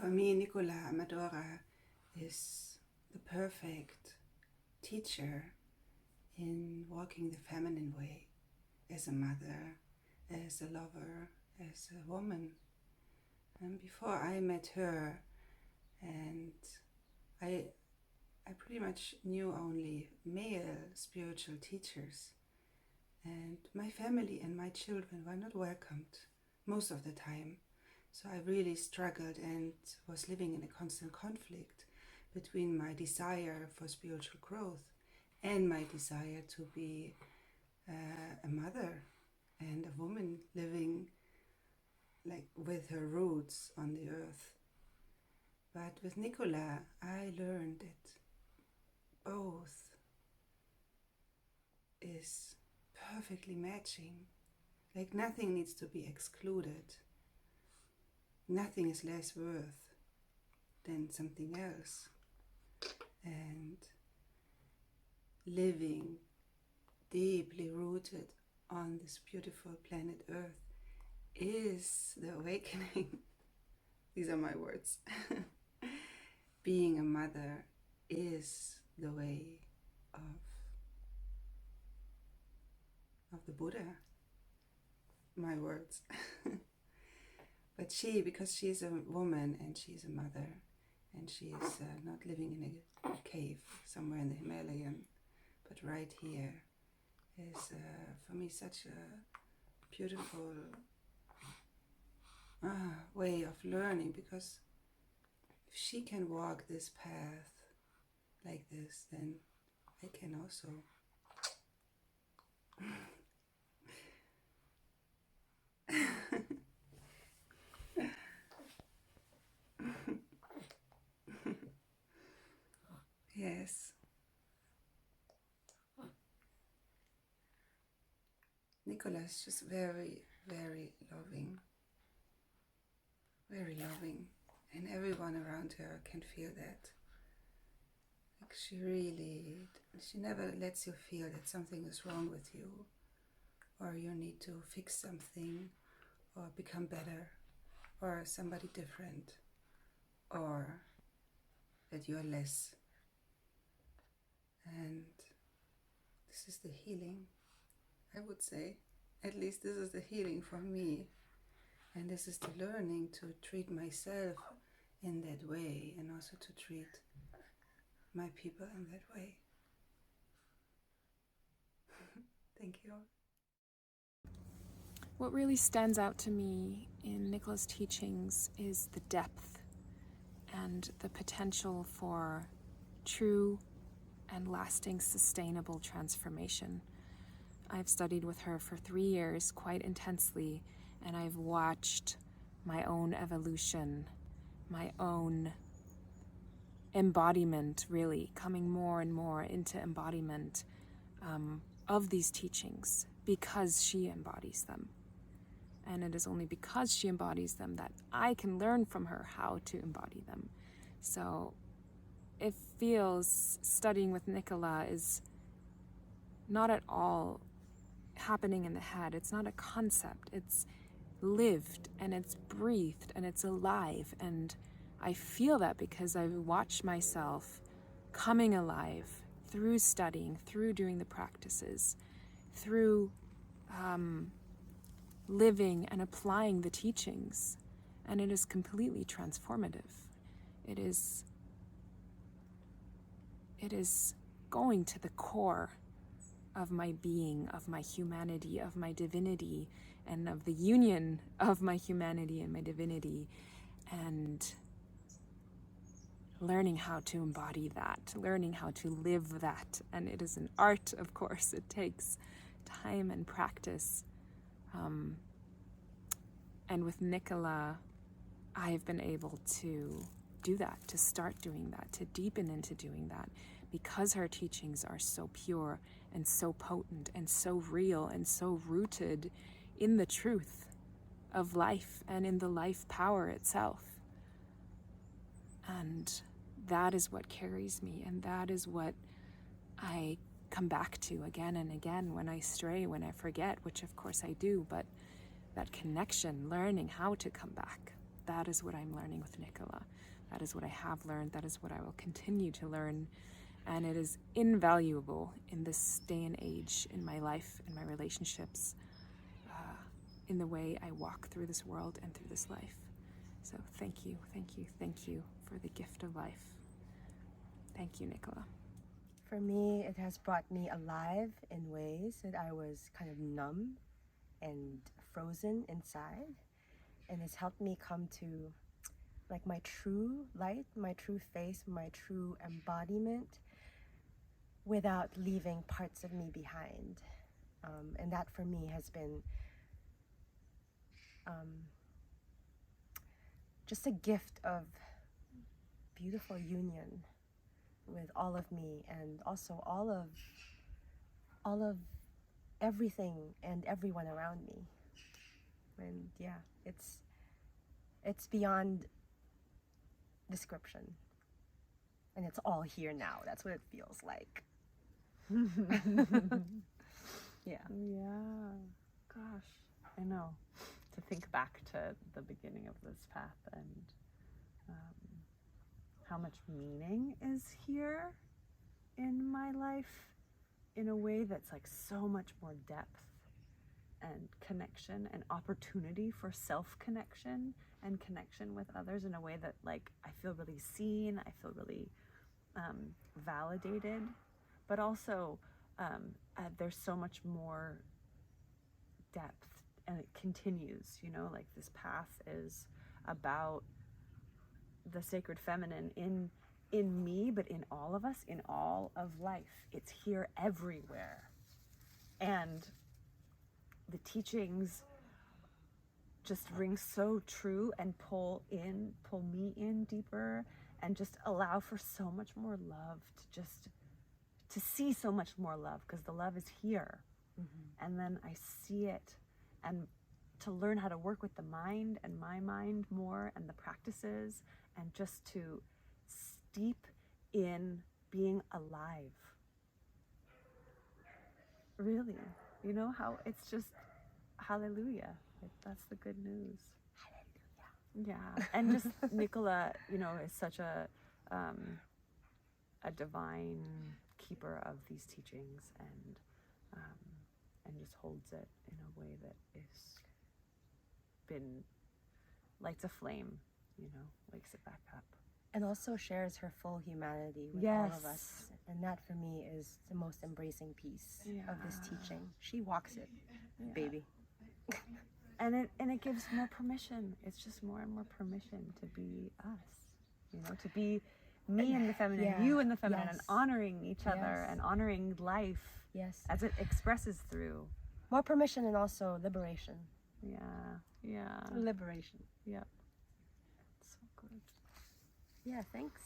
For me, Nicola Amadora is the perfect teacher in walking the feminine way, as a mother, as a lover, as a woman. And before I met her, and I pretty much knew only male spiritual teachers, and my family and my children were not welcomed most of the time. So I really struggled and was living in a constant conflict between my desire for spiritual growth and my desire to be a mother and a woman living like with her roots on the earth. But with Nicola, I learned that both is perfectly matching. Like nothing needs to be excluded. Nothing is less worth than something else. And living deeply rooted on this beautiful planet Earth is the awakening. These are my words. Being a mother is the way of the Buddha. My words. But she, because she's a woman and she's a mother, and she is not living in a cave somewhere in the Himalayan, but right here, is for me such a beautiful way of learning, because if she can walk this path like this, then I can also. Yes. Nicola is just very, very loving. Very loving. And everyone around her can feel that. Like she never lets you feel that something is wrong with you, or you need to fix something, or become better, or somebody different, or that you are less. And this is the healing, I would say. At least this is the healing for me. And this is the learning to treat myself in that way, and also to treat my people in that way. Thank you. What really stands out to me in Nicola's teachings is the depth and the potential for true and lasting sustainable transformation. I've studied with her for 3 years quite intensely, and I've watched my own evolution, my own embodiment, really coming more and more into embodiment of these teachings because she embodies them. And it is only because she embodies them that I can learn from her how to embody them. So it feels studying with Nicola is not at all happening in the head. It's not a concept. It's lived and it's breathed and it's alive. And I feel that because I've watched myself coming alive through studying, through doing the practices, through living and applying the teachings. And it is completely transformative. It is going to the core of my being, of my humanity, of my divinity, and of the union of my humanity and my divinity, and learning how to embody that, learning how to live that. And it is an art, of course. It takes time and practice. And with Nicola, I have been able to do that, to start doing that, to deepen into doing that, because her teachings are so pure and so potent and so real and so rooted in the truth of life and in the life power itself. And that is what carries me, and that is what I come back to again and again when I stray, when I forget, which of course I do, but that connection, learning how to come back, that is what I'm learning with Nicola. That is what I have learned. That is what I will continue to learn. And it is invaluable in this day and age, in my life, in my relationships, in the way I walk through this world and through this life. So thank you, thank you, thank you for the gift of life. Thank you, Nicola. For me, it has brought me alive in ways that I was kind of numb and frozen inside. And it's helped me come to like my true light, my true face, my true embodiment without leaving parts of me behind. And that for me has been just a gift of beautiful union with all of me, and also all of everything and everyone around me. And yeah, it's beyond description, and it's all here now. That's what it feels like. Yeah. Yeah. Gosh, I know. To think back to the beginning of this path and how much meaning is here in my life in a way that's like so much more depth and connection and opportunity for self-connection and connection with others in a way that like I feel really seen, I feel really validated, but also there's so much more depth, and it continues, you know, like this path is about the sacred feminine in me, but in all of us, in all of life. It's here everywhere. And the teachings just ring so true and pull me in deeper, and just allow for so much more love, to see so much more love, because the love is here. Mm-hmm. And then I see it, and to learn how to work with the mind and my mind more, and the practices, and just to steep in being alive. Really, you know how it's just hallelujah. Like, that's the good news. Hallelujah. Yeah, and just Nicola, you know, is such a divine keeper of these teachings, and just holds it in a way that is lights a flame, you know, wakes it back up. And also shares her full humanity with all of us. And that for me is the most embracing piece of this teaching. She walks it, baby. And it gives more permission. It's just more and more permission to be us, you know, to be me and the feminine, you and the feminine, and honoring each other and honoring life as it expresses through. More permission, and also liberation. Yeah. Liberation. Yep. So good. Yeah, thanks.